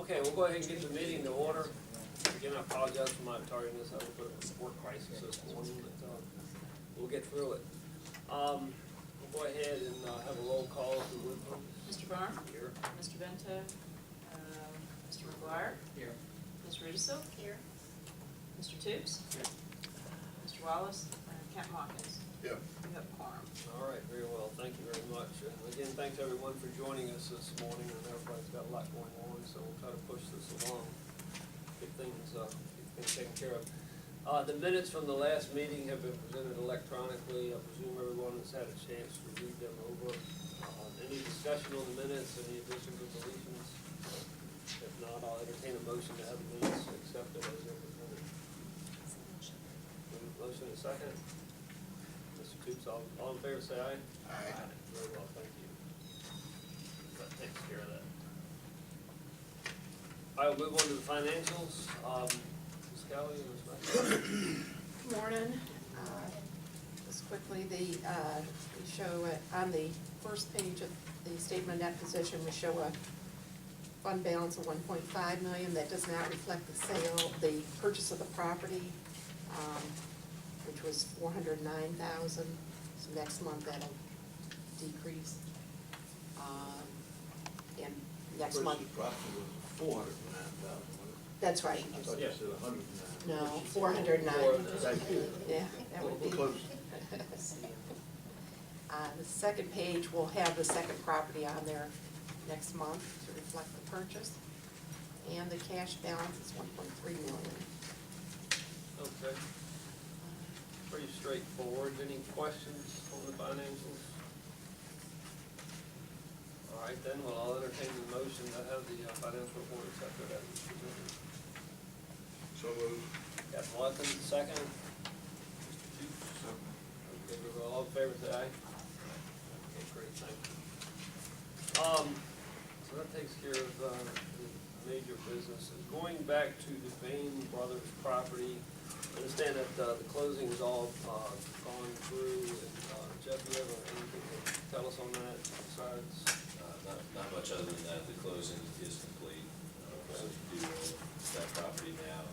Okay, we'll go ahead and get the meeting to order. Again, I apologize for my tardiness. I was a work crisis this morning, but we'll get through it. We'll go ahead and have a roll call if we would, please. Mr. Barr? Here. Mr. Bento? Mr. McGuire? Here. Ms. Rudisil? Here. Mr. Toops? Here. Mr. Wallace? Captain Watkins? Yep. You have a quorum. All right, very well. Thank you very much. And again, thanks everyone for joining us this morning. I know everybody's got a lot going on, so we'll try to push this along, get things taken care of. The minutes from the last meeting have been presented electronically. I presume everyone has had a chance to read them over. Any discussion on the minutes, any additions or deletions? If not, I'll entertain a motion to have the minutes accepted as they're presented. Motion and second. Mr. Toops, all in favor say aye. Aye. Very well, thank you. That takes care of that. I will move on to the financials. Ms. Kelly, Ms. McIntyre. Good morning. Just quickly, we show on the first page of the statement of net position, we show a fund balance of $1.5 million. That does not reflect the purchase of the property, which was $409,000. So next month that'll decrease. And next month. The property was $409,000, wasn't it? That's right. I thought you said $109,000. No, 409. Thank you. Yeah, that would be. We're close. The second page will have the second property on there next month to reflect the purchase. And the cash balance is $1.3 million. Okay, pretty straightforward. Any questions on the financials? All right, then, well, I'll entertain the motion to have the financial report accepted as presented. So moved. Captain Watkins, second. Mr. Toops. Okay, we're all in favor, say aye. Okay, great, thank you. So that takes care of the major businesses. Going back to the Bain Brothers property, I understand that the closing is all gone through. And Jeff, you have anything to tell us on that besides? Not much other than that. The closing is complete. So we do own that property now.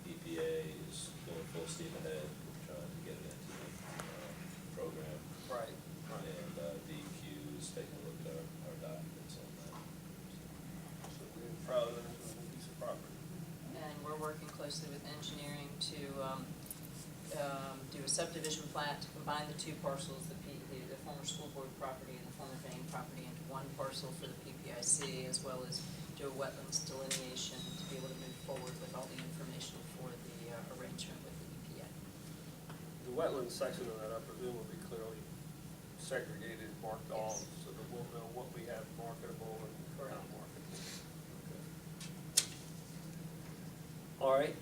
EPA is going full steam ahead, trying to get it into the program. Right. And DEQ is taking a look at our documents on that. So we're proud of it, it's a piece of property. And we're working closely with engineering to do a subdivision plat to combine the two parcels, the former school board property and the former Bain property into one parcel for the PPIC, as well as do a wetlands delineation to be able to move forward with all the information for the arrangement with the EPA. The wetlands section of that, I presume, will be clearly segregated, marked off, so that we'll know what we have marketable and not marketable. Okay. All right,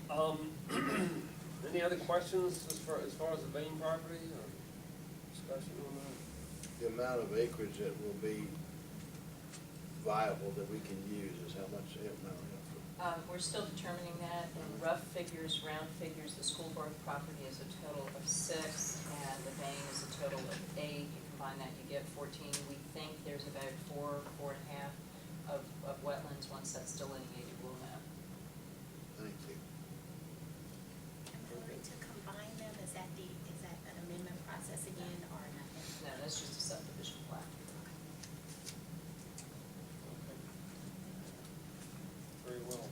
any other questions as far as the Bain property, or discussion on that? The amount of acreage that will be viable that we can use is how much? We're still determining that. In rough figures, round figures, the school board property is a total of 6, and the Bain is a total of 8. You combine that, you get 14. We think there's about 4.5 of wetlands. Once that's delineated, we'll know. Thank you. And voting to combine them, is that an amendment process again, or nothing? No, that's just a subdivision plat. Very well.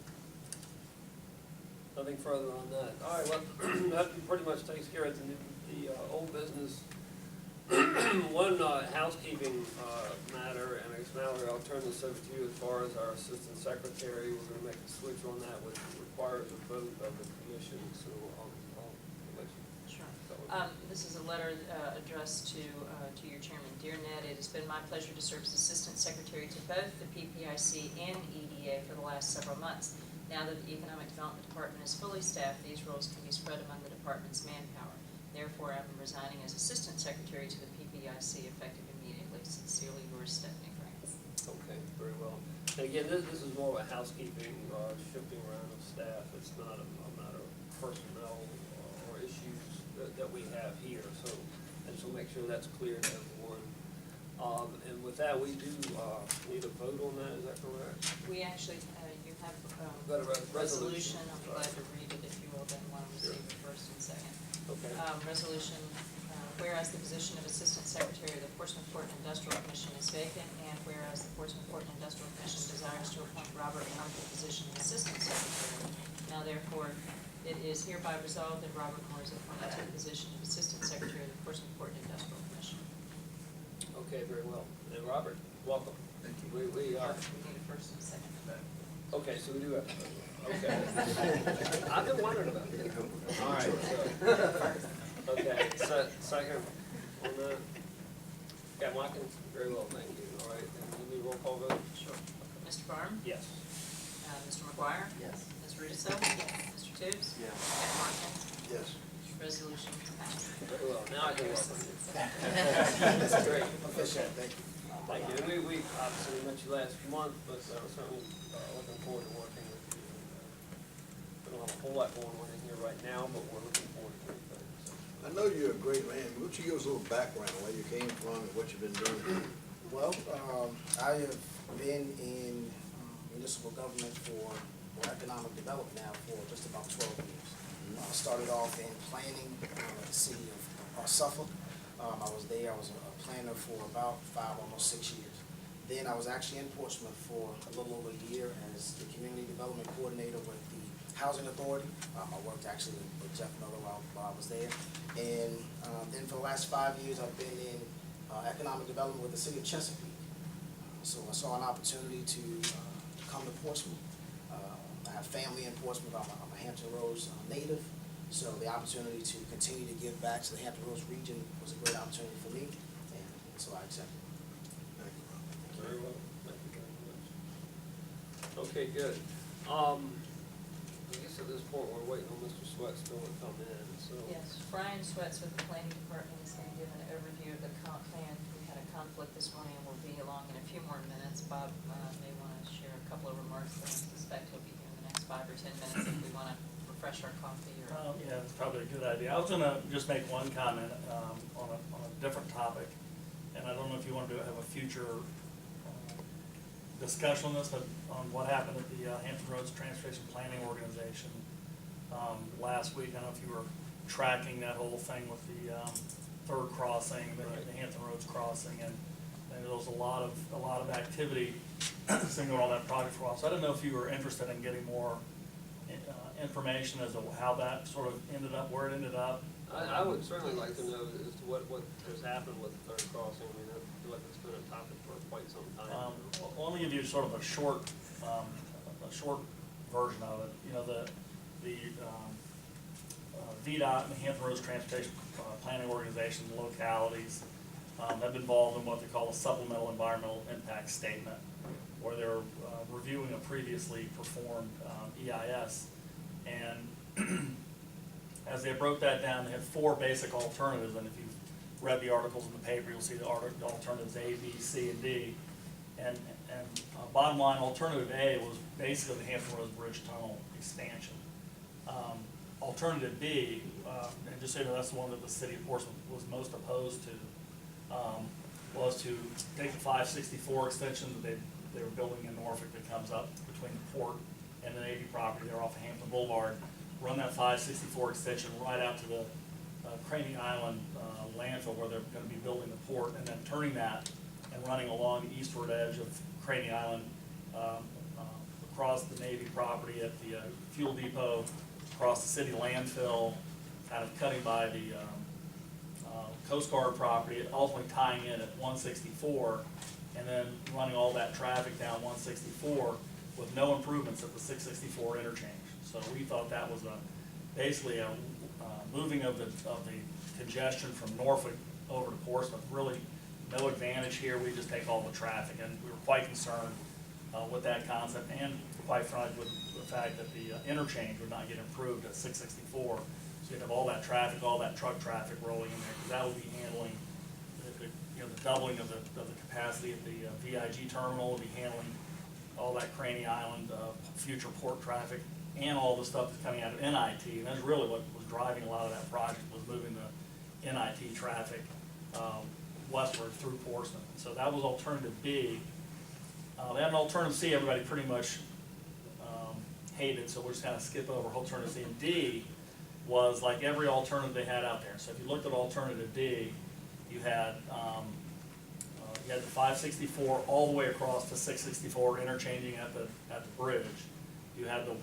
Nothing further on that. All right, well, that pretty much takes care of the old business. One housekeeping matter, and Mallory, I'll turn this over to you as far as our assistant secretary. We're going to make a switch on that, which requires a vote of the commission, so I'll let you. Sure. Go This is a letter addressed to your chairman, Dear Ned. It has been my pleasure to serve as assistant secretary to both the PPIC and EDA for the last several months. Now that the Economic Development Department is fully staffed, these roles can be spread among the department's manpower. Therefore, I'm resigning as assistant secretary to the PPIC effective immediately. Sincerely yours, Stephanie Franks. Okay, very well. And again, this is more of a housekeeping, shifting around of staff. It's not a matter of personnel or issues that we have here. So, and so make sure that's clear to everyone. And with that, we do, need a vote on that, is that correct? We actually, you have Got a resolution, resolution. I'm glad to read it if you will, then want to receive it first and second. Okay. Resolution, whereas the position of Assistant Secretary of the Portsmouth Port and Industrial Commission is vacant, and whereas the Portsmouth Port and Industrial Commission desires to appoint Robert Moore to the position of Assistant Secretary. Now therefore, it is hereby resolved that Robert Moore is appointed to the position of Assistant Secretary of the Portsmouth Port and Industrial Commission. Okay, very well. And Robert, welcome. Thank you. We We need a first and a second. okay, so we do have to vote. Okay. I've been wondering about that. All right, so, okay, second on that. Yeah, Watkins, very well, thank you. All right, and we need a roll call vote? Sure. Mr. Barr? Yes. Mr. McGuire? Yes. Ms. Russo? Mr. Toops? Yes. Ms. Watkins? Yes. Resolution passed. Very well, now I can welcome you. That's great. Official, thank you. Thank you. And we obviously met you last month, but certainly looking forward to working with you. We don't have a whole lot going on in here right now, but we're looking forward to great things. I know you're a great man. Why don't you give us a little background, where you came from and what you've been doing? Well, I have been in municipal government for economic development now for just about 12 years. Started off in planning at the city of Suffolk. I was there, I was a planner for about 5, almost 6 years. Then I was actually in Portsmouth for a little over a year as the community development coordinator with the Housing Authority. I worked actually with Jeff Miller while I was there. And then for the last 5 years, I've been in economic development with the city of Chesapeake. So I saw an opportunity to come to Portsmouth. I have family in Portsmouth. I'm a Hampton Roads native. So the opportunity to continue to give back to the Hampton Roads region was a great opportunity for me, and so I accepted. Thank you, Rob. Very well, thank you very much. Okay, good. I guess at this point, we're waiting on Mr. Sweat still to come in, so. Yes, Brian Sweats with the planning department is going to give an overview of the comp plan. We had a conflict this morning and we'll be along in a few more minutes. Bob may want to share a couple of remarks, but I suspect he'll be here in the next 5 or 10 minutes if we want to refresh our coffee or. Yeah, it's probably a good idea. I was gonna just make one comment on a different topic, and I don't know if you want to have a future discussion on this, but on what happened at the Hampton Roads Transportation Planning Organization last week. I don't know if you were tracking that whole thing with the third crossing, the Hampton Roads crossing, and there was a lot of activity going on that project for a while. So I don't know if you were interested in getting more information as to how that sort of ended up, where it ended up. I would certainly like to know as to what has happened with the third crossing. I mean, I feel like it's been a topic for quite some time. Well, let me give you sort of a short version of it. You know, the VDOT and the Hampton Roads Transportation Planning Organization localities have been involved in what they call a supplemental environmental impact statement, where they're reviewing a previously performed EIS. And as they broke that down, they had 4 basic alternatives, and if you've read the articles in the paper, you'll see the alternatives A, B, C, and D. And bottom line, alternative A was basically the Hampton Roads Bridge Tunnel expansion. Alternative B, and just so you know, that's the one that the city of Portsmouth was most opposed to, was to take the 564 extension that they were building in Norfolk that comes up between the port and the Navy property there off of Hampton Boulevard, run that 564 extension right out to the Craney Island landfill where they're going to be building the port, and then turning that and running along the eastward edge of Craney Island across the Navy property at the fuel depot, across the city landfill, kind of cutting by the Coast Guard property, ultimately tying in at 164, and then running all that traffic down 164 with no improvements at the 664 interchange. So we thought that was basically a moving of the congestion from Norfolk over to Portsmouth. Really no advantage here. We just take all the traffic, and we were quite concerned with that concept, and quite frankly with the fact that the interchange would not get improved at 664. So you'd have all that traffic, all that truck traffic rolling in there, because that would be handling the doubling of the capacity of the VIG terminal, would be handling all that Craney Island future port traffic, and all the stuff that's coming out of NIT. And that's really what was driving a lot of that project, was moving the NIT traffic westward through Portsmouth. So that was alternative B. They had an alternative C everybody pretty much hated, so we'll just kind of skip over alternative C. And D was like every alternative they had out there. So if you looked at alternative D, you had the 564 all the way across to 664, interchanging at the bridge. You had the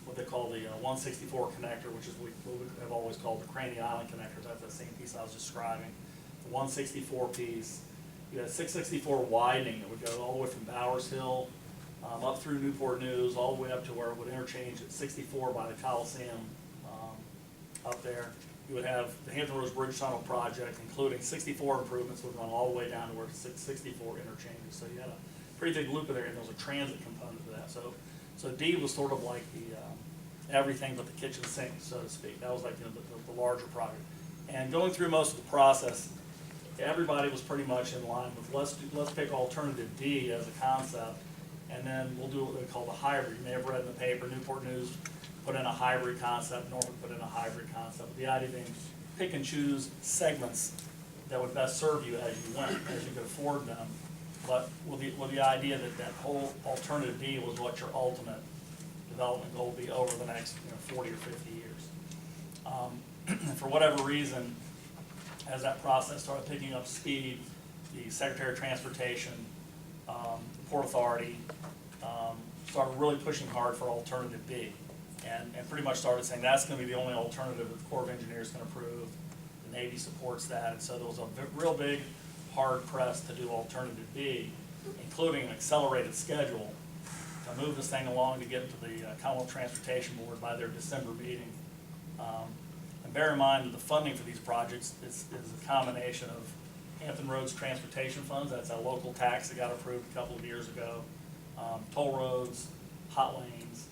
what they call the 164 connector, which is what we have always called the Craney Island connector. That's the same piece I was describing. The 164 piece. You had 664 widening that would go all the way from Bowers Hill up through Newport News, all the way up to where it would interchange at 64 by the Coliseum up there. You would have the Hampton Roads Bridge Tunnel project, including 64 improvements, would run all the way down to where 664 interchanges. So you had a pretty big loop of there, and there was a transit component to that. So D was sort of like the everything but the kitchen sink, so to speak. That was like the larger project. And going through most of the process, everybody was pretty much in line with let's pick alternative D as a concept, and then we'll do what they call the hybrid. You may have read in the paper, Newport News put in a hybrid concept, Norfolk put in a hybrid concept. The idea being pick and choose segments that would best serve you as you went, as you could afford them. But with the idea that whole alternative D was what your ultimate development goal would be over the next 40 or 50 years. For whatever reason, as that process started picking up speed, the Secretary of Transportation, the Port Authority, started really pushing hard for alternative B. And pretty much started saying that's going to be the only alternative that the Corps of Engineers can approve. The Navy supports that, and so there was a real big hard press to do alternative B, including an accelerated schedule to move this thing along to get to the Commonwealth Transportation Board by their December meeting. And bear in mind that the funding for these projects is a combination of Hampton Roads Transportation Funds, that's a local tax that got approved a couple of years ago, toll roads, hot lanes,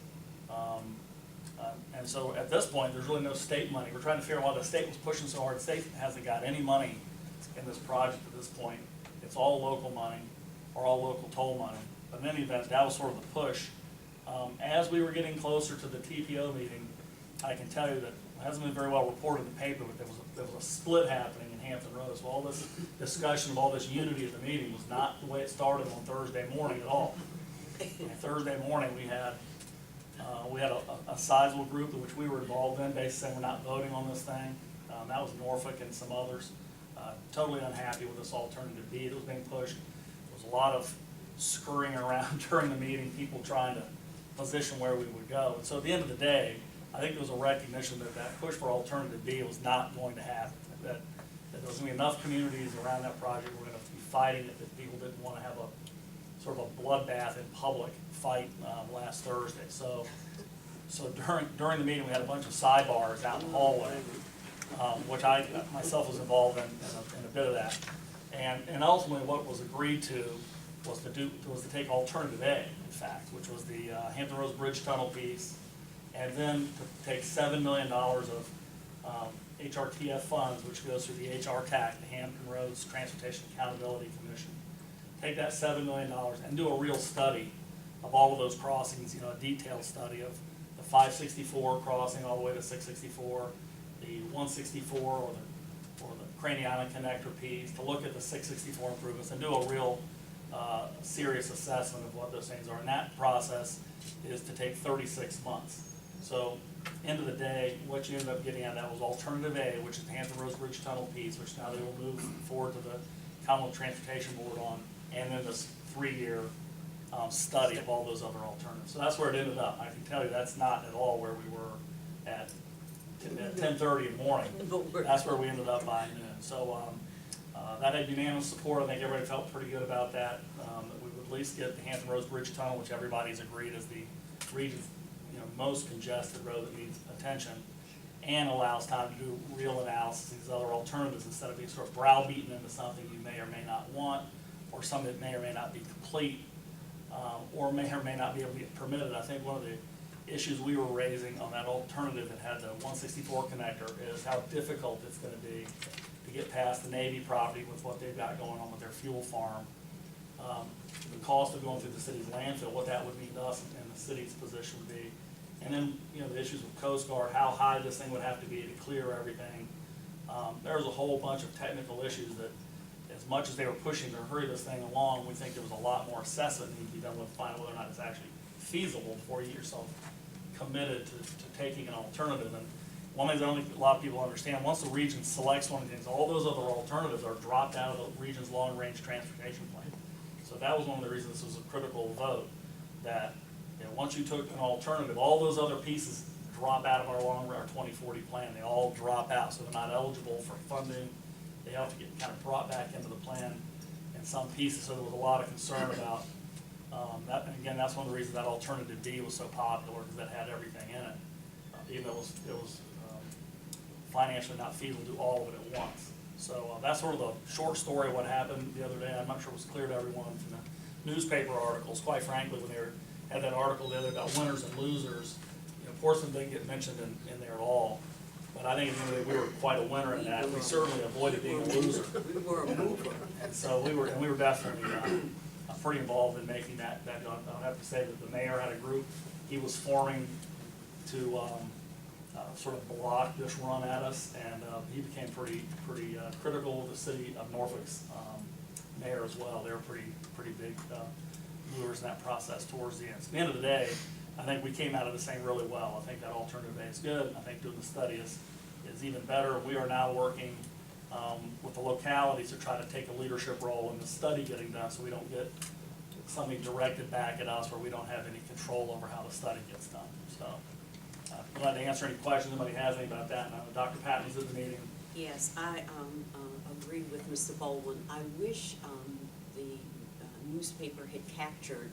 and so at this point, there's really no state money. We're trying to figure out why the state was pushing so hard. The state hasn't got any money in this project at this point. It's all local money or all local toll money. But in any event, that was sort of the push. As we were getting closer to the TPO meeting, I can tell you that it hasn't been very well reported in the paper, but there was a split happening in Hampton Roads. So all this discussion of all this unity at the meeting was not the way it started on Thursday morning at all. And Thursday morning, we had a sizable group in which we were involved in, basically saying we're not voting on this thing. That was Norfolk and some others. Totally unhappy with this alternative B that was being pushed. There was a lot of scurrying around during the meeting, people trying to position where we would go. And so at the end of the day, I think there was a recognition that that push for alternative B was not going to happen. That there was going to be enough communities around that project were going to be fighting it, that people didn't want to have a sort of a bloodbath in public fight last Thursday. So during the meeting, we had a bunch of sidebars out in the hallway, which I myself was involved in a bit of that. And ultimately, what was agreed to was to take alternative A, in fact, which was the Hampton Roads Bridge Tunnel piece, and then to take $7 million of HRTF funds, which goes through the HRTAC, the Hampton Roads Transportation Accountability Commission. Take that $7 million and do a real study of all of those crossings, a detailed study of the 564 crossing all the way to 664, the 164 or the Craney Island connector piece, to look at the 664 improvements and do a real serious assessment of what those things are. And that process is to take 36 months. So, end of the day, what you ended up getting at that was alternative A, which is the Hampton Roads Bridge Tunnel piece, which now they will move forward to the Commonwealth Transportation Board on, and then this 3-year study of all those other alternatives. So that's where it ended up. I can tell you that's not at all where we were at 10:30 in the morning. That's where we ended up by noon. So that had unanimous support. I think everybody felt pretty good about that. That we would at least get the Hampton Roads Bridge Tunnel, which everybody's agreed is the region's most congested road that needs attention, and allows time to do real analysis of these other alternatives instead of being sort of browbeaten into something you may or may not want, or something that may or may not be complete, or may not be able to get permitted. I think one of the issues we were raising on that alternative that had the 164 connector is how difficult it's going to be to get past the Navy property with what they've got going on with their fuel farm. The cost of going through the city's landfill, what that would mean to us and the city's position would be. And then, the issues with Coast Guard, how high this thing would have to be to clear everything. There's a whole bunch of technical issues that as much as they were pushing to hurry this thing along, we think there was a lot more assessment need to be done with find out whether or not it's actually feasible before you get yourself committed to taking an alternative. And one thing that only a lot of people understand, once the region selects one of these things, all those other alternatives are dropped out of the region's long-range transportation plan. So that was one of the reasons this was a critical vote, that, you know, once you took an alternative, all those other pieces drop out of our 2040 plan. They all drop out, so they're not eligible for funding. They have to get kind of brought back into the plan in some pieces. So there was a lot of concern about that. And again, that's one of the reasons that alternative D was so popular, because that had everything in it, even though it was financially not feasible to do all of it at once. So that's sort of the short story of what happened the other day. I'm not sure it was clear to everyone from the newspaper articles. Quite frankly, when they had that article the other day about winners and losers, you know, Portsmouth didn't get mentioned in there at all. But I think at the end of the day, we were quite a winner in that. We certainly avoided being a loser. We were a mover. And so we were definitely pretty involved in making that done. I have to say that the mayor had a group he was forming to sort of block this run at us, and he became pretty critical of the city of Norfolk's mayor as well. They were pretty big movers in that process towards the end. So at the end of the day, I think we came out of this thing really well. I think that alternative A is good. I think doing the study is even better. We are now working with the localities to try to take a leadership role in the study getting done, so we don't get something directed back at us where we don't have any control over how the study gets done. So I'm glad to answer any questions anybody has any about that. And Dr. Patton's at the meeting. Yes, I agree with Mr. Baldwin. I wish the newspaper had captured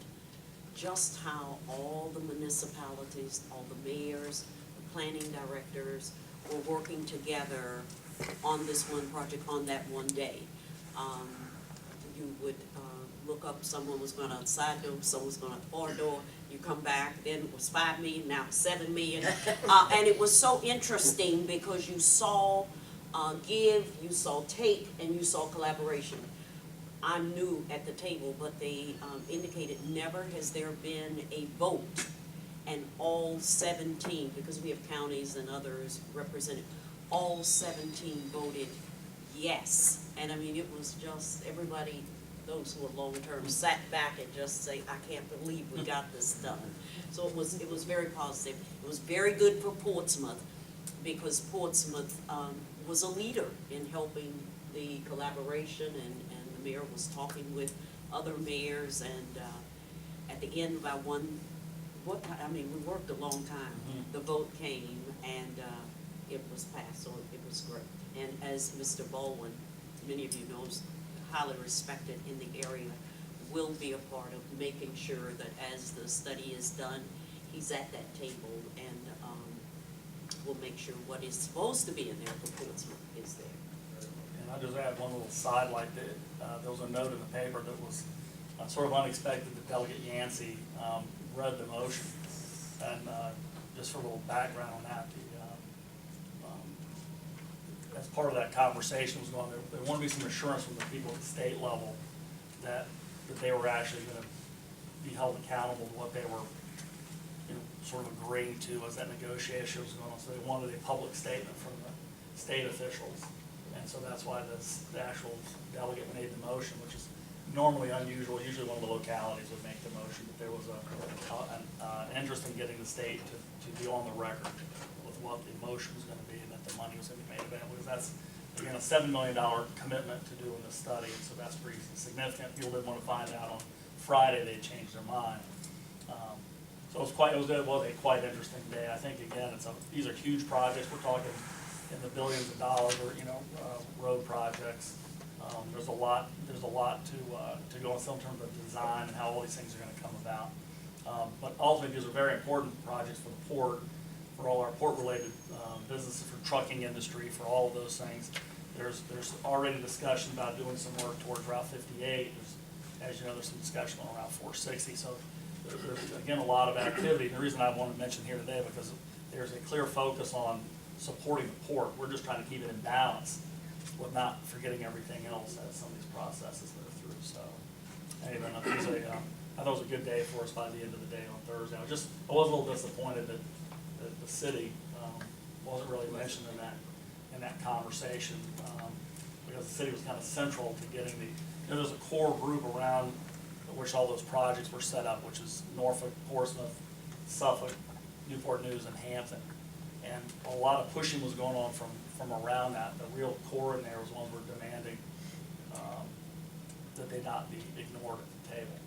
just how all the municipalities, all the mayors, the planning directors were working together on this one project on that one day. You would look up, someone was going to side door, someone was going to far door, you come back, then it was 5 million, now 7 million. And it was so interesting because you saw give, you saw take, and you saw collaboration. I'm new at the table, but they indicated never has there been a vote and all 17, because we have counties and others represented, all 17 voted yes. And I mean, it was just everybody, those who are long-term, sat back and just say, I can't believe we got this done. So it was very positive. It was very good for Portsmouth, because Portsmouth was a leader in helping the collaboration, and the mayor was talking with other mayors, and at the end of our we worked a long time. The vote came, and it was passed, so it was great. And as Mr. Baldwin, many of you know, is highly respected in the area, will be a part of making sure that as the study is done, he's at that table, and we'll make sure what is supposed to be in there for Portsmouth is there. And I'll just add one little sidelight that there was a note in the paper that was sort of unexpected that Delegate Yancey read the motion. And just for a little background on that, as part of that conversation was going, there wanted to be some assurance from the people at the state level that they were actually going to be held accountable to what they were sort of agreeing to as that negotiation was going on. So they wanted a public statement from the state officials. And so that's why the actual delegate made the motion, which is normally unusual. Usually one of the localities would make the motion, but there was an interest in getting the state to be on the record with what the motion was going to be and that the money was going to be made available. Because that's, again, a $7 million commitment to doing the study, and so that's pretty significant. People didn't want to find out on Friday they changed their mind. So it was a quite interesting day. I think, again, these are huge projects. We're talking in the billions of dollars, or road projects. There's a lot to go on in terms of design and how all these things are going to come about. But ultimately, these are very important projects for the port, for all our port-related businesses, for trucking industry, for all of those things. There's already discussion about doing some work towards Route 58. As you know, there's some discussion on Route 460. So there's, again, a lot of activity. And the reason I want to mention here today, because there's a clear focus on supporting the port. We're just trying to keep it in balance with not forgetting everything else as some of these processes that are through. So anyway, I thought it was a good day for us by the end of the day on Thursday. I was a little disappointed that the city wasn't really mentioned in that conversation. Because because the city was kind of central to getting there's a core group around which all those projects were set up, which is Norfolk, Portsmouth, Suffolk, Newport News, and Hampton. And a lot of pushing was going on from around that. The real core in there was ones were demanding that they not be ignored at the table.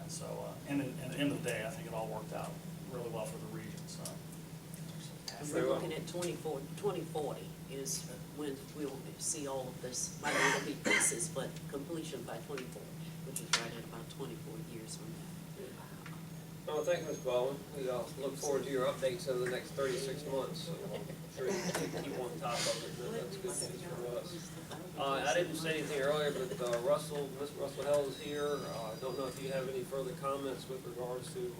And so, in the end of the day, I think it all worked out really well for the region, so. And Very we're well. looking at 2040 is when we'll see all of this, might not be pieces, but completion by 2040, which is right at about 24 years from now. Well, thank you, Ms. Baldwin. We look forward to your updates over the next 36 months. I'm sure you keep on top of it, and that's good news for us. I didn't say anything earlier, but Ms. Russell Hell is here. I don't know if you have any further comments with regards to the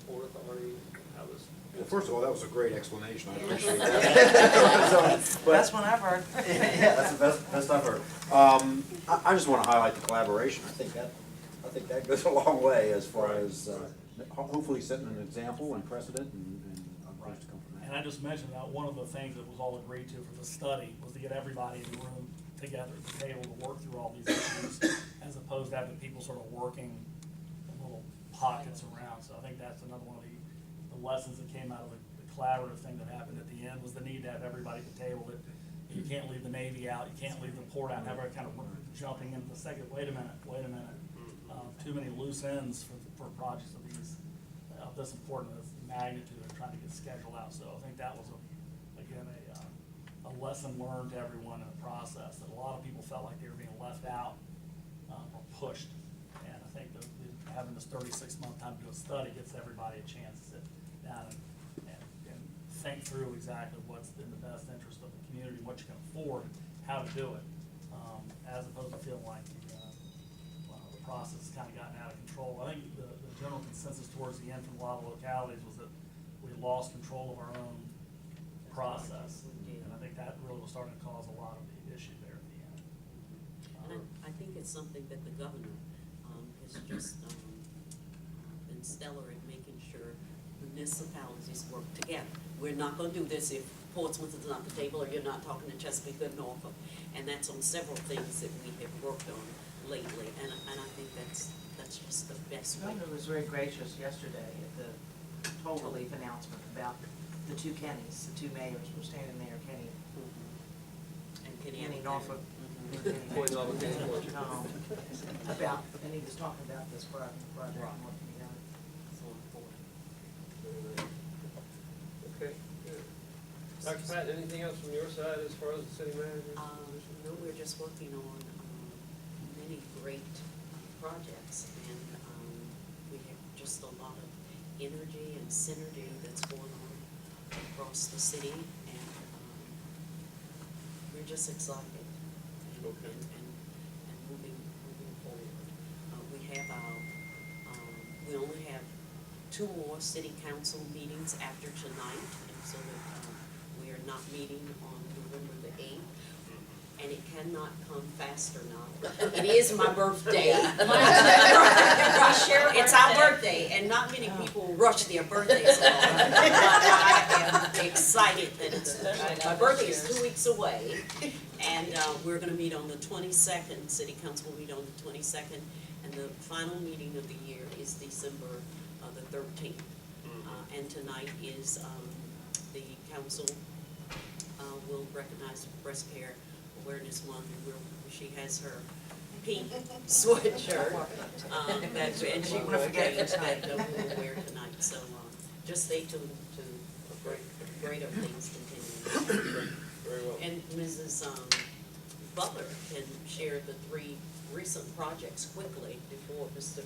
Port Authority, how this. Well, first of all, that was a great explanation. I appreciate that. Best one I've heard. Yeah, that's the best I've heard. I just want to highlight the collaboration. I think that goes a long way as far as hopefully setting an example and precedent and others to come from that. And I just mentioned that one of the things that was all agreed to for the study was to get everybody in the room together at the table to work through all these issues, as opposed to having people sort of working in little pockets around. So I think that's another one of the lessons that came out of the collaborative thing that happened at the end, was the need to have everybody at the table. That you can't leave the Navy out, you can't leave the port out, everybody kind of jumping into the second, wait a minute. Too many loose ends for projects of this important magnitude and trying to get scheduled out. So I think that was a lesson learned to everyone in the process, that a lot of people felt like they were being left out or pushed. And I think that having this 36-month time to do a study gives everybody a chance to sit down and think through exactly what's in the best interest of the community, what you can afford, how to do it, as opposed to feeling like the process has kind of gotten out of control. I think the general consensus towards the end from a lot of localities was that we lost control of our own process. And I think that really was starting to cause a lot of the issue there at the end. And I think it's something that the governor has just been stellar at making sure municipalities work together. We're not going to do this if Portsmouth is not at the table, or you're not talking to Chesapeake or Norfolk. And that's on several things that we have worked on lately, and I think that's just the best The way. governor was very gracious yesterday at the toll relief announcement about the two Kennys, the two mayors were standing there, Kenny And Kenny Norfolk. Mhm. and Kenny Point of Maxwell, attention. about, and he was talking about this project and what can be done. So important. Okay, good. Dr. Patton, anything else from your side as far as the city manager's position? No, we're just working on many great projects, and we have just a lot of energy and synergy that's going on across the city, and we're just excited and, Okay. and moving forward. We have we only have 2 more city council meetings after tonight, and so that we are not meeting on November the 8th. And it cannot come fast enough. It is my birthday. It's our birthday, and not many people rush their birthdays along. But I am excited that my birthday is 2 weeks away. And we're gonna meet on the 22nd, city council will meet on the 22nd. And the final meeting of the year is December the 13th. And tonight is the council will recognize Breast Care Awareness Month, where she has her pink sweatshirt, and she will forget that we'll wear tonight, so, just stay tuned to greater things continuing. Very well. And Mrs. Butler can share the 3 recent projects quickly before Mr.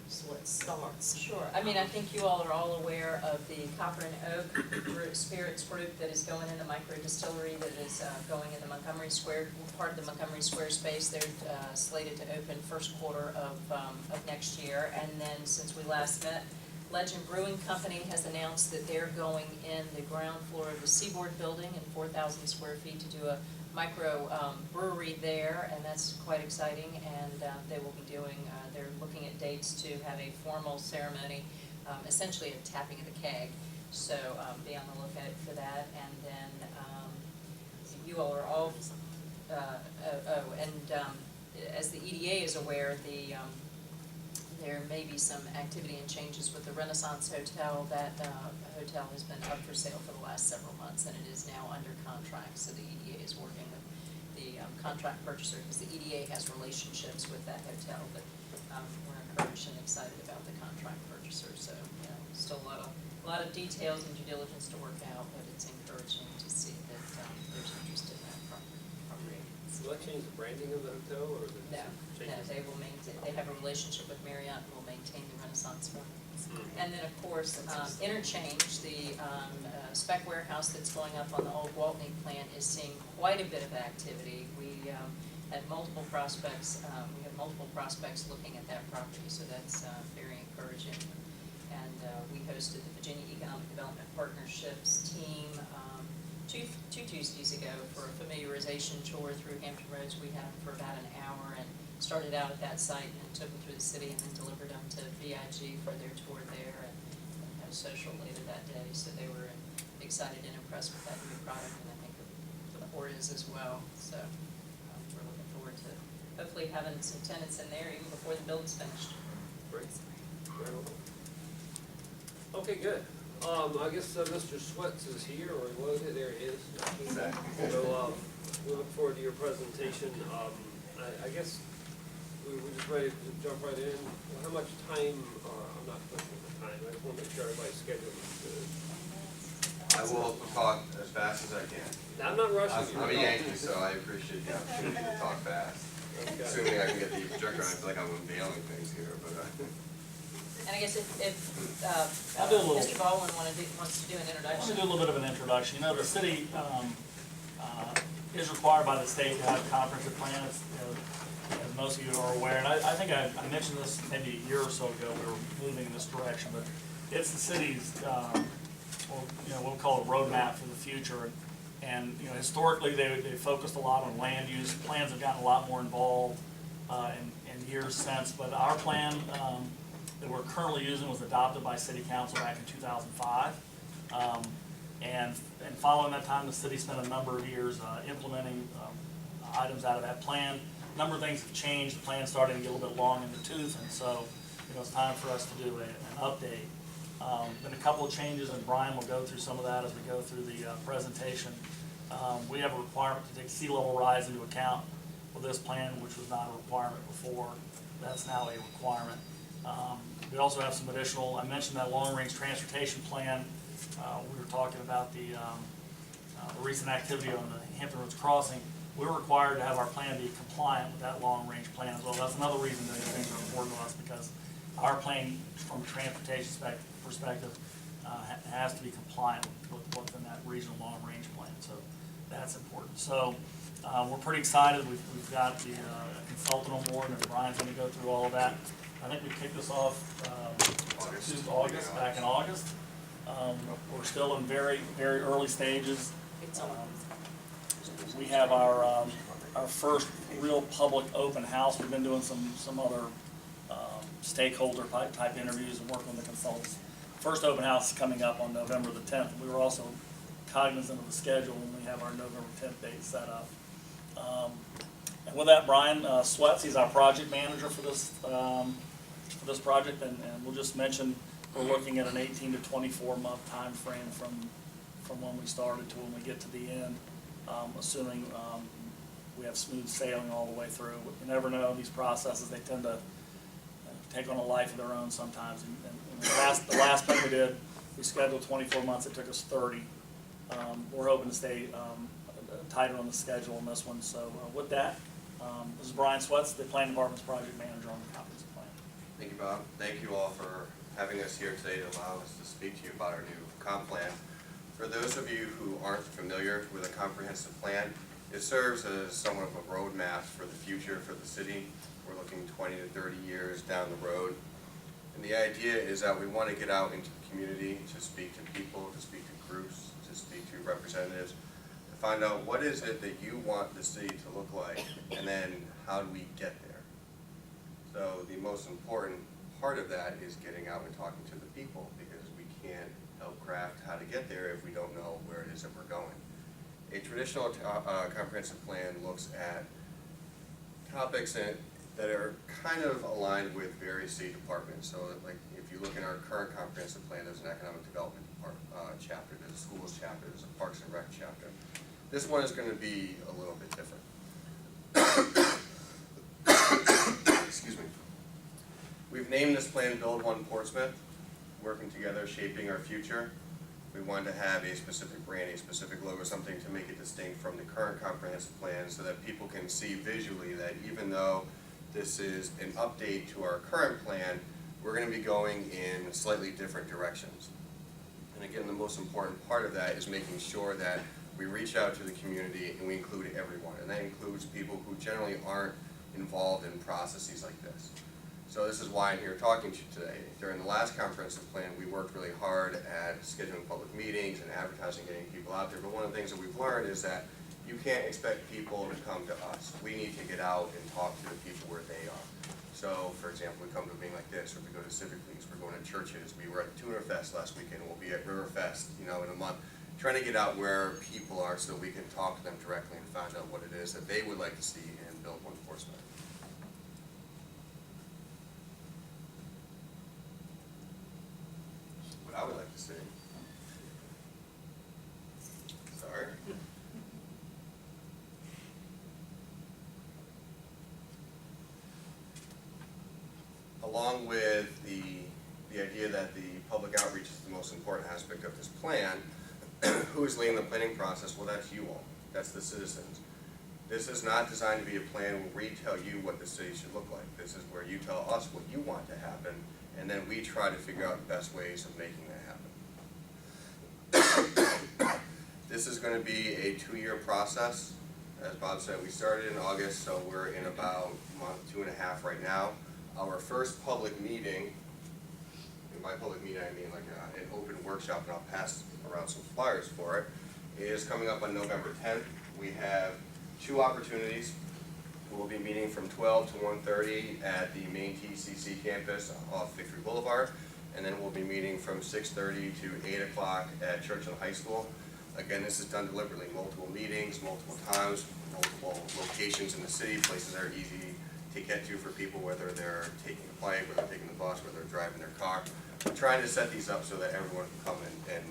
Sweat starts. Sure. I mean, I think you all are all aware of the Copper and Oak Spirits Group that is going in the micro distillery that is going in the Montgomery Square, part of the Montgomery Square space. They're slated to open first quarter of next year. And then since we last met, Legend Brewing Company has announced that they're going in the ground floor of the Seaboard Building in 4,000 square feet to do a micro brewery there, and that's quite exciting. And they will be doing, they're looking at dates to have a formal ceremony, essentially a tapping of the keg. So be on the lookout for that. And then you all are all As the EDA is aware, there may be some activity and changes with the Renaissance Hotel. That hotel has been up for sale for the last several months, and it is now under contract, so the EDA is working with the contract purchaser, because the EDA has relationships with that hotel, but we're encouraged and excited about the contract purchaser, so, still a lot of details and due diligence to work out, but it's encouraging to see that there's interest in that property. Will that change the branding of the hotel, or is it No, change it? they will maintain, they have a relationship with Marriott and will maintain the Renaissance one. Mhm. And then, of course, Interchange, the spec warehouse that's going up on the old Waltney plant is seeing quite a bit of activity. We had multiple prospects, looking at that property, so that's very encouraging. And we hosted the Virginia Economic Development Partnerships team two Tuesdays ago for a familiarization tour through Hampton Roads. We had them for about an hour and started out at that site and took them through the city and then delivered them to VIG for their tour there and had a social later that day. So they were excited and impressed with that new product, and I think the board is as well. So we're looking forward to hopefully having some tenants in there even before the building's finished. Great. Very well. Okay, good. I guess Mr. Sweats is here, or he was, there he is. So, we look forward to your presentation. I guess we're just ready to jump right in. How much time, I'm not pushing the time, I just want to make sure everybody's schedule is good. I will talk as fast as I can. Now, I'm not rushing you. I'm a Yankee, so I appreciate the opportunity to talk fast. Okay. Assuming I can get the projector, I feel like I'm unveiling things here, but And I guess if I'll do a little- Mr. Baldwin wants to do an I'm introduction. going to do a little bit of an introduction. You know, the city is required by the state to have comprehensive plans, as most of you are aware. And I think I mentioned this maybe a year or so ago, we were moving in this direction, but it's the city's, what we call a roadmap for the future. And, historically, they focused a lot on land use. Plans have gotten a lot more involved in years since, but our plan that we're currently using was adopted by City Council back in 2005. And following that time, the city spent a number of years implementing items out of that plan. A number of things have changed. The plan's starting to get a little bit long in the tooth, and so it's time for us to do an update. Been a couple of changes, and Brian will go through some of that as we go through the presentation. We have a requirement to take sea level rise into account with this plan, which was not a requirement before. That's now a requirement. We also have some additional, I mentioned that long-range transportation plan. We were talking about the recent activity on the Hampton Roads crossing. We're required to have our plan be compliant with that long-range plan as well. That's another reason that these things are important to us, because our plan, from a transportation perspective, has to be compliant with what's in that regional long-range plan. So that's important. So we're pretty excited. We've got the consultant on board, and Brian's going to go through all of that. I think we kicked this off back in August. We're still in very, very early stages. We have our first real public open house. We've been doing some other stakeholder type interviews and working with the consultants. First open house is coming up on November the 10th. We were also cognizant of the schedule when we have our November 10th date set up. And with that, Brian Sweats, he's our project manager for this project, and we'll just mention we're looking at an 18 to 24 month time frame from when we started to when we get to the end, assuming we have smooth sailing all the way through. You never know, these processes, they tend to take on a life of their own sometimes. And the last time we did, we scheduled 24 months, it took us 30. We're hoping to stay tighter on the schedule on this one. So with that, this is Brian Sweats, the Planning Department's project manager on the comprehensive plan. thank you, Bob. Thank you all for having us here today to allow us to speak to you about our new comp plan. For those of you who aren't familiar with a comprehensive plan, it serves as somewhat of a roadmap for the future for the city. We're looking 20 to 30 years down the road. And the idea is that we want to get out into the community to speak to people, to speak to groups, to speak to representatives, to find out what is it that you want the city to look like, and then how do we get there. So the most important part of that is getting out and talking to the people, because we can't help craft how to get there if we don't know where it is that we're going. A traditional comprehensive plan looks at topics that are kind of aligned with various city departments. So like if you look in our current comprehensive plan, there's an economic development chapter, there's a schools chapter, there's a parks and rec chapter. This one is going to be a little bit different. Excuse me. We've named this plan Build One Portsmouth, working together, shaping our future. We wanted to have a specific brand, a specific logo, something to make it distinct from the current comprehensive plan so that people can see visually that even though this is an update to our current plan, we're going to be going in slightly different directions. And again, the most important part of that is making sure that we reach out to the community and we include everyone. And that includes people who generally aren't involved in processes like this. So this is why I'm here talking to you today. During the last comprehensive plan, we worked really hard at scheduling public meetings and advertising, getting people out there. But one of the things that we've learned is that you can't expect people to come to us. We need to get out and talk to the people where they are. So, for example, we come to a meeting like this, or we go to civic leagues, we're going to churches. We were at Tuna Fest last weekend. We'll be at River Fest, in a month. Trying to get out where people are so we can talk to them directly and find out what it is that they would like to see in Build One Portsmouth. What I would like to see. Sorry. Along with the idea that the public outreach is the most important aspect of this plan, who is leading the planning process? Well, that's you all. That's the citizens. This is not designed to be a plan where we tell you what the city should look like. This is where you tell us what you want to happen, and then we try to figure out the best ways of making that happen. This is going to be a 2-year process. As Bob said, we started in August, so we're in about a month, 2.5 right now. Our first public meeting, and by public meeting I mean like an open workshop, and I'll pass around some flyers for it, is coming up on November 10th. We have 2 opportunities. We'll be meeting from 12 to 1:30 at the main TCC campus off Victory Boulevard, and then we'll be meeting from 6:30 to 8 o'clock at Churchill High School. Again, this is done deliberately, multiple meetings, multiple times, multiple locations in the city, places that are easy to get to for people, whether they're taking a bike, whether they're taking the bus, whether they're driving their car. We're trying to set these up so that everyone can come and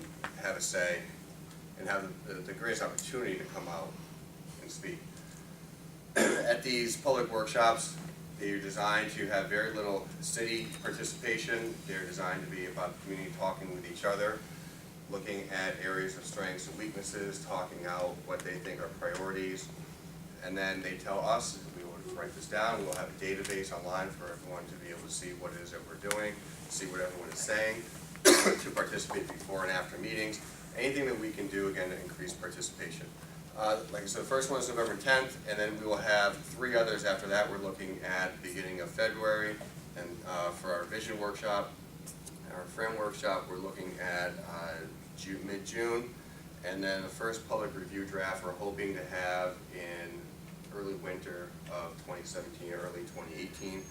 have a say and have the greatest opportunity to come out and speak. At these public workshops, they're designed to have very little city participation. They're designed to be about the community talking with each other, looking at areas of strengths and weaknesses, talking out what they think are priorities, and then they tell us. We will write this down. We'll have a database online for everyone to be able to see what it is that we're doing, see what everyone is saying, to participate before and after meetings. Anything that we can do, again, to increase participation. Like I said, the first one is November 10th, and then we will have 3 others after that. We're looking at the beginning of February, and for our vision workshop, our frame workshop, we're looking at mid-June, and then the first public review draft we're hoping to have in early winter of 2017 or early 2018,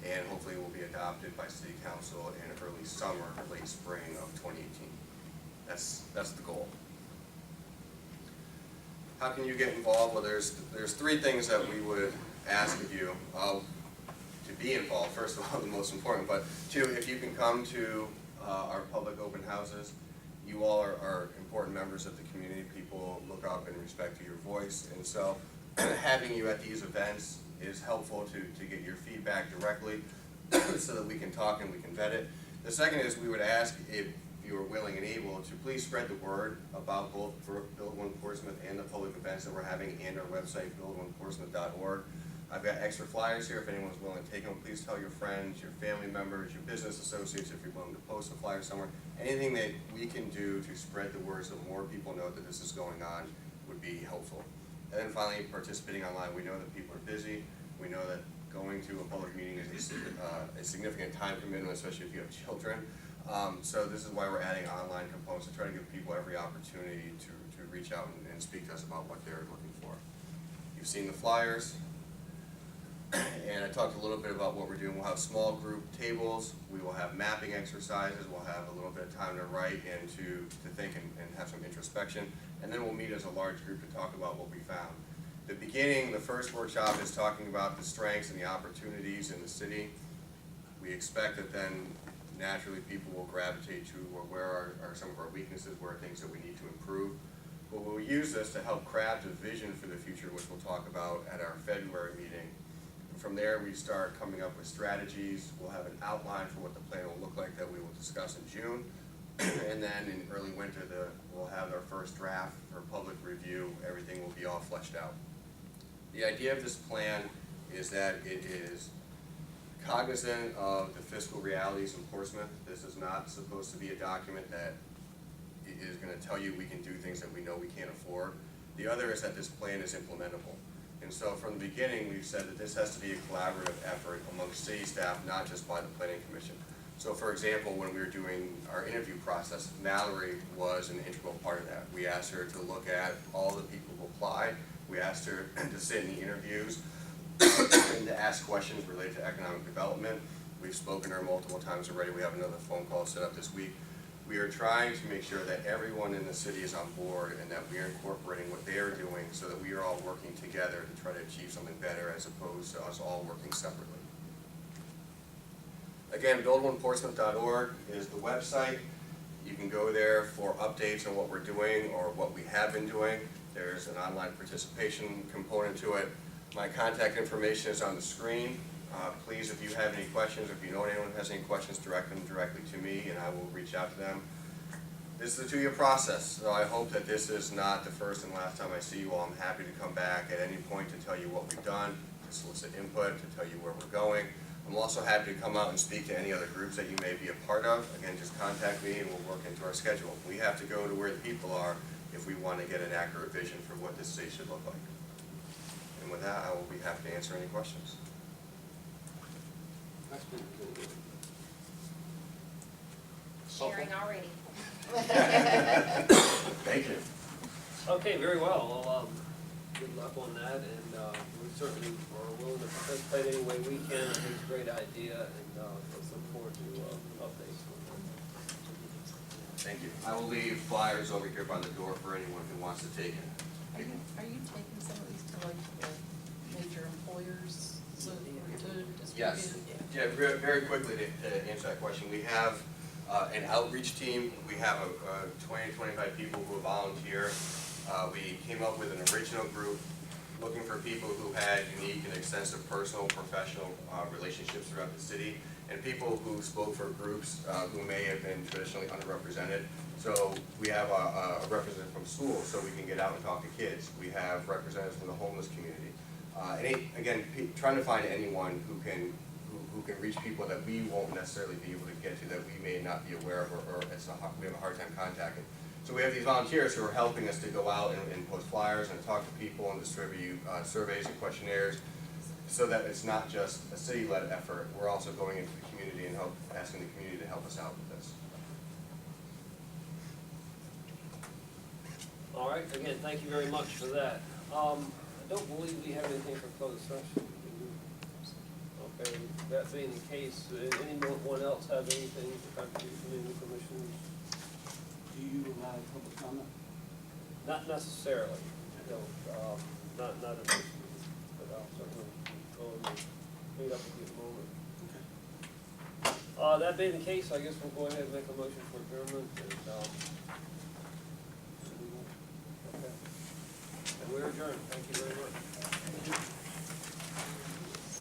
and hopefully will be adopted by City Council in early summer, late spring of 2018. That's the goal. How can you get involved? Well, there's 3 things that we would ask of you to be involved. First of all, the most important, but 2, if you can come to our public open houses. You all are important members of the community. People look up and respect your voice, and so having you at these events is helpful to get your feedback directly so that we can talk and we can vet it. The second is we would ask if you are willing and able to please spread the word about both Build One Portsmouth and the public events that we're having, and our website, buildoneportsmouth.org. I've got extra flyers here if anyone's willing to take them. Please tell your friends, your family members, your business associates if you're willing to post a flyer somewhere. Anything that we can do to spread the word so more people know that this is going on would be helpful. And then finally, participating online. We know that people are busy. We know that going to a public meeting is a significant time commitment, especially if you have children. So this is why we're adding online components to try to give people every opportunity to reach out and speak to us about what they're looking for. You've seen the flyers. And I talked a little bit about what we're doing. We'll have small group tables, we will have mapping exercises, we'll have a little bit of time to write and to think and have some introspection, and then we'll meet as a large group to talk about what we found. The beginning, the first workshop is talking about the strengths and the opportunities in the city. We expect that then naturally people will gravitate to where are some of our weaknesses, where are things that we need to improve. But we'll use this to help craft a vision for the future, which we'll talk about at our February meeting. And from there, we start coming up with strategies. We'll have an outline for what the plan will look like that we will discuss in June. And then in early winter, we'll have our first draft for public review. Everything will be all fleshed out. The idea of this plan is that it is cognizant of the fiscal realities in Portsmouth. This is not supposed to be a document that is going to tell you we can do things that we know we can't afford. The other is that this plan is implementable. And so from the beginning, we've said that this has to be a collaborative effort among city staff, not just by the Planning Commission. So for example, when we were doing our interview process, Mallory was an integral part of that. We asked her to look at all the people who applied. We asked her to sit in the interviews and to ask questions related to economic development. We've spoken to her multiple times already. We have another phone call set up this week. We are trying to make sure that everyone in the city is on board and that we are incorporating what they are doing so that we are all working together to try to achieve something better as opposed to us all working separately. Again, buildoneportsmouth.org is the website. You can go there for updates on what we're doing or what we have been doing. There's an online participation component to it. My contact information is on the screen. Please, if you have any questions, if you know anyone who has any questions, direct them directly to me and I will reach out to them. This is a 2-year process, so I hope that this is not the first and last time I see you all. I'm happy to come back at any point to tell you what we've done, to solicit input, to tell you where we're going. I'm also happy to come out and speak to any other groups that you may be a part of. Again, just contact me and we'll work into our schedule. We have to go to where the people are if we want to get an accurate vision for what this city should look like. And with that, I will be happy to answer any questions. Sharing already. Thank you. Okay, very well. Well, good luck on that, and we certainly are willing to participate any way we can. I think it's a great idea, and let's look forward to updates on that. Thank you. I will leave flyers over here by the door for anyone who wants to take it. Are you taking some of these to like the major employers so to distribute? Yes. Yeah, very quickly to answer that question. We have an outreach team. We have 20 to 25 people who volunteer. We came up with an original group looking for people who had unique and extensive personal, professional relationships throughout the city, and people who spoke for groups who may have been traditionally underrepresented. So we have a representative from schools, so we can get out and talk to kids. We have representatives from the homeless community. And again, trying to find anyone who can reach people that we won't necessarily be able to get to, that we may not be aware of, or we have a hard time contacting. So we have these volunteers who are helping us to go out and post flyers and talk to people and distribute surveys and questionnaires, so that it's not just a city-led effort. We're also going into the community and asking the community to help us out with this. All right, again, thank you very much for that. I don't believe we have anything for closed session. Okay, that being the case, anyone else have anything for contribution in the commissioners? Do you allow public comment? Not necessarily, no, not at this meeting, but I'll certainly go and meet up with you in a moment. Okay. That being the case, I guess we'll go ahead and make a motion for adjournment and okay. And we're adjourned, thank you very much.